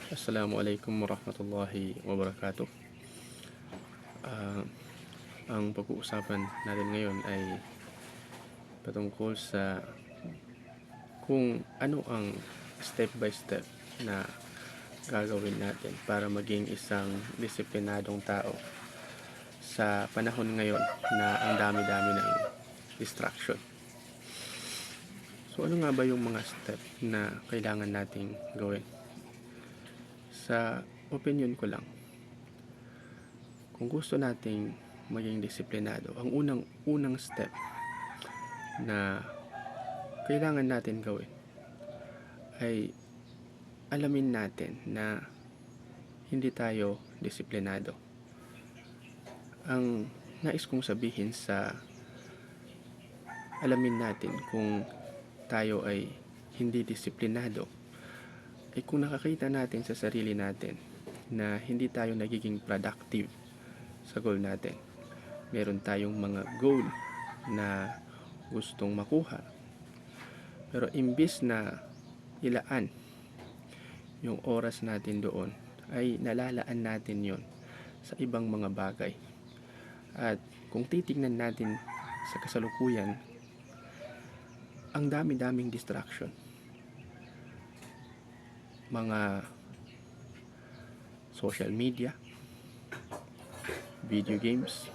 Assalamualaikum warahmatullahi wabarakatuh. Ah, ang pag-uusapan natin ngayon ay patungkol sa kung ano ang step by step na gagawin natin para maging isang disiplinadong tao sa panahon ngayon na ang dami-dami ng distraction. So ano nga ba yung mga step na kailangan nating gawin? Sa opinion ko lang, kung gusto nating maging disiplinado, ang unang step na kailangan natin gawin ay alamin natin na hindi tayo disiplinado. Ang nais kong sabihin sa alamin natin kung tayo ay hindi disiplinado ay kung nakakita natin sa sarili natin na hindi tayo nagiging productive sa goal natin. Meron tayong mga goal na gustong makuha, pero imbis na ilaan yung oras natin doon, ay nalalaan natin yon sa ibang mga bagay. At kung titignan natin sa kasalukuyan, ang dami-daming distraction. Mga social media, video games,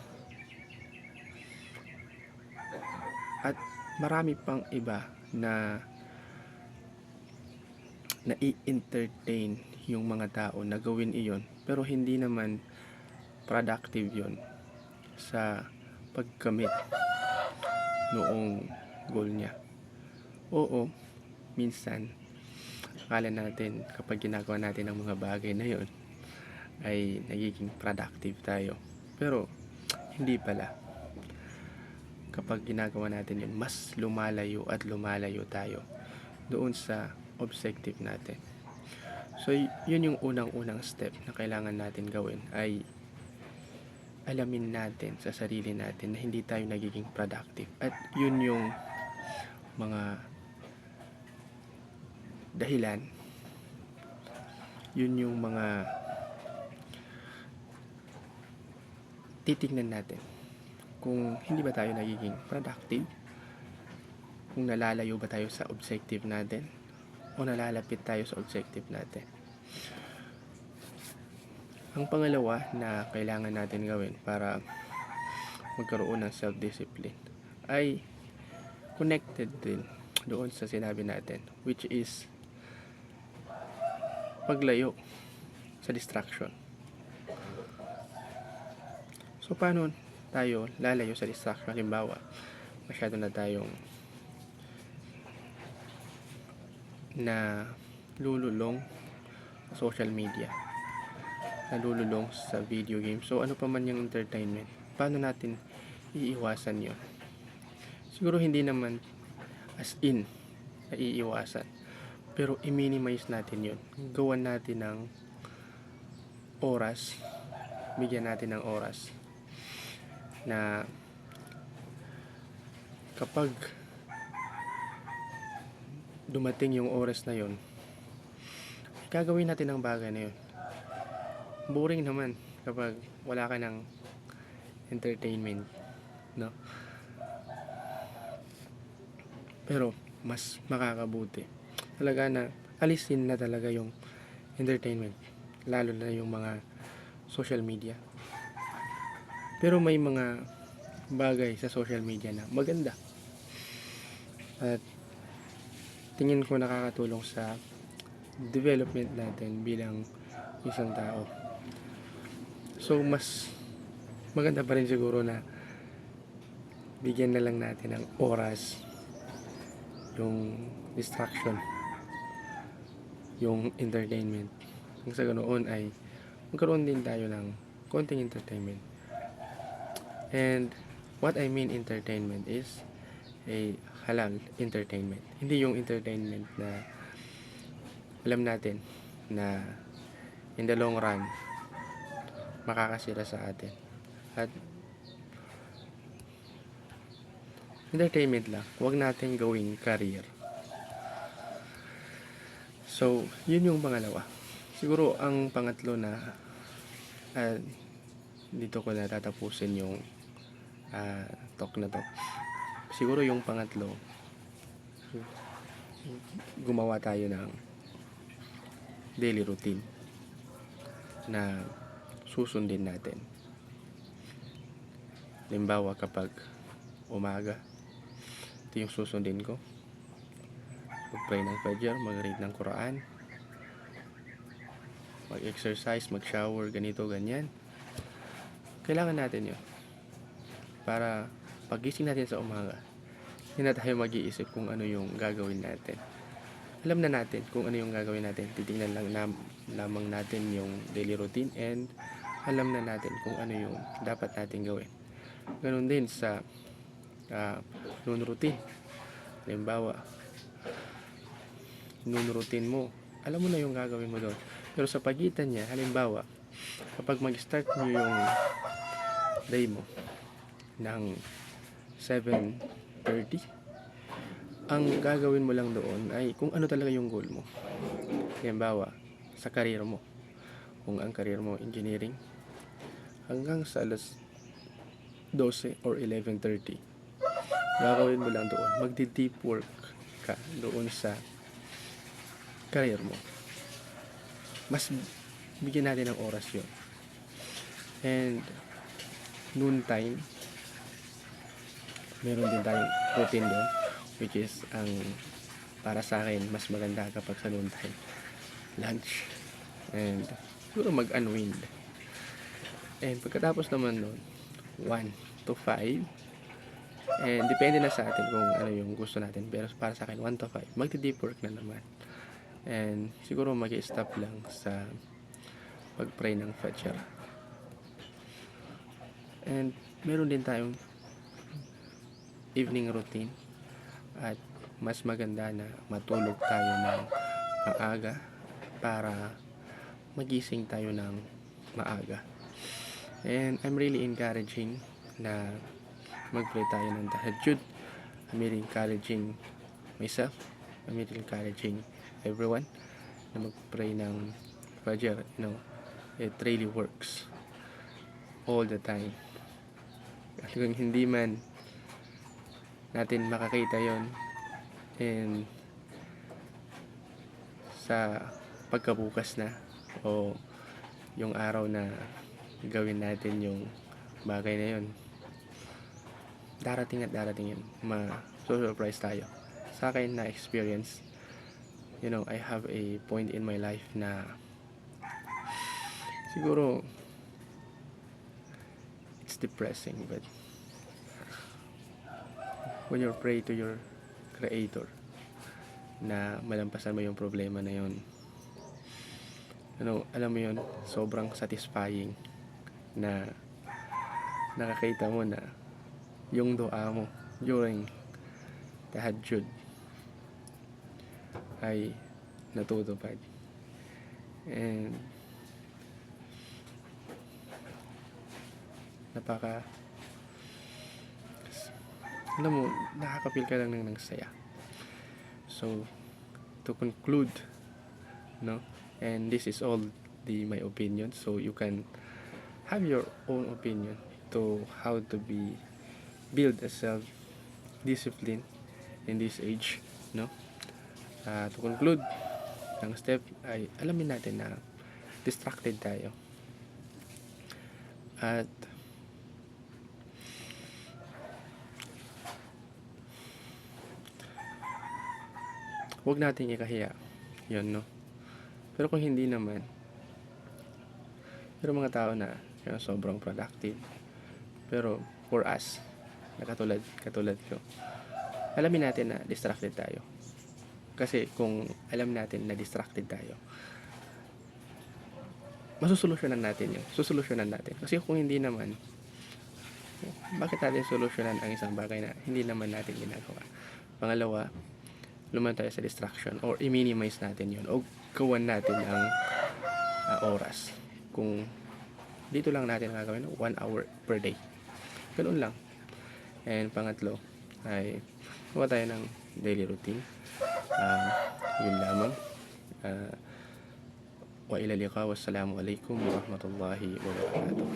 at marami pang iba na i-entertain yung mga tao na gawin iyon, pero hindi naman productive yon sa pagkamit noong goal niya. Oo, minsan akala natin kapag ginagawa natin ang mga bagay na yon ay nagiging productive tayo, pero hindi pala. Kapag ginagawa natin yun, mas lumalayo at lumalayo tayo doon sa objective natin. So yun yung unang step na kailangan natin gawin, ay alamin natin sa sarili natin na hindi tayo nagiging productive. At yun yung mga dahilan, yun yung mga titignan natin kung hindi ba tayo nagiging productive, kung nalalayo ba tayo sa objective natin o nalalapit tayo sa objective natin. Ang pangalawa na kailangan natin gawin para magkaroon ng self-discipline ay connected din doon sa sinabi natin, which is paglayo sa distraction. So paano tayo lalayo sa distraction? Halimbawa, masyado na tayong na lululong sa social media, nalululong sa video game. So ano pa man yung entertainment, paano natin iiwasan yon? Siguro hindi naman as in na iiwasan, pero i-minimize natin yon. Gawan natin ng oras, bigyan natin ng oras na kapag dumating yung oras na yon, gagawin natin ang bagay na yon. Boring naman kapag wala ka ng entertainment, no? Pero mas makakabuti talaga na alisin na talaga yung entertainment, lalo na yung mga social media. Pero may mga bagay sa social media na maganda at tingin ko nakakatulong sa development natin bilang isang tao. So mas maganda pa rin siguro na bigyan na lang natin ng oras yung distraction, yung entertainment. Kung sa ganoon ay magkaroon din tayo ng konting entertainment. And what I mean entertainment is a halal entertainment. Hindi yung entertainment na alam natin na in the long run makakasira sa atin. At entertainment lang, huwag natin gawing career. So yun yung pangalawa. Siguro ang pangatlo na ah, dito ko na tatapusin yung talk na to. Siguro yung pangatlo, gumawa tayo ng daily routine na susundin natin. Halimbawa, kapag umaga, ito yung susundin ko. Mag-pray ng Fajr, mag-read ng Quran, mag-exercise, mag-shower, ganito, ganyan. Kailangan natin yun para pagising natin sa umaga, hindi na tayo mag-iisip kung ano yung gagawin natin. Alam na natin kung ano yung gagawin natin. Titingnan lang lamang natin yung daily routine and alam na natin kung ano yung dapat natin gawin. Ganun din sa noon routine. Halimbawa, noon routine mo, alam mo na yung gagawin mo doon. Pero sa pagitan niya, halimbawa, kapag mag-start mo yung day mo ng 7:30, ang gagawin mo lang doon ay kung ano talaga yung goal mo. Halimbawa, sa career mo, kung ang career mo engineering, hanggang sa alas 12 or 11:30, gagawin mo lang doon, magdi-deep work ka doon sa career mo. Mas bigyan natin ng oras yun. And noon time, meron din tayong routine doon, which is ang para sa akin mas maganda kapag sa noon time, lunch, and siguro mag-unwind. And pagkatapos naman noon, 1 to 5, and depende na sa atin kung ano yung gusto natin, pero para sa akin 1 to 5, magdi-deep work na naman. And siguro mag-i-stop lang sa pag-pray ng Fajr. And meron din tayong evening routine, at mas maganda na matulog tayo ng maaga para magising tayo ng maaga. And I'm really encouraging na mag-pray tayo ng tahajjud. I'm really encouraging myself, I'm really encouraging everyone na mag-pray ng Fajr. It really works all the time. At kung hindi man natin makakita yon, and sa pagkabukas na o yung araw na gawin natin yung bagay na yon, darating at darating yun, ma-surprise tayo. Sa akin na experience, I have a point in my life na siguro it's depressing, but when you pray to your Creator na malampasan mo yung problema na yun, alam mo yun, sobrang satisfying na nakakita mo na yung dua mo during tahajjud ay natutupad. And alam mo, nakaka-feel ka lang ng saya. So, to conclude, and this is all my opinion, so you can have your own opinion to how to build a self-discipline in this age, to conclude, ang step ay alamin natin na distracted tayo, at huwag nating ikahiya yun, pero kung hindi naman, pero mga tao na sobrang productive, pero for us na katulad ko, alamin natin na distracted tayo. Kasi kung alam natin na distracted tayo, masusolusyonan natin yun. Susolusyonan natin. Kasi kung hindi naman, bakit natin solusyonan ang isang bagay na hindi naman natin ginagawa? Pangalawa, lumayan tayo sa distraction, or i-minimize natin yun, o gawan natin ang oras. Kung dito lang natin gagawin 1 hour per day, ganoon lang. And pangatlo ay gawa tayo ng daily routine. Yun lamang. wa ila liqa. Wassalamu alaikum warahmatullahi wabarakatuh.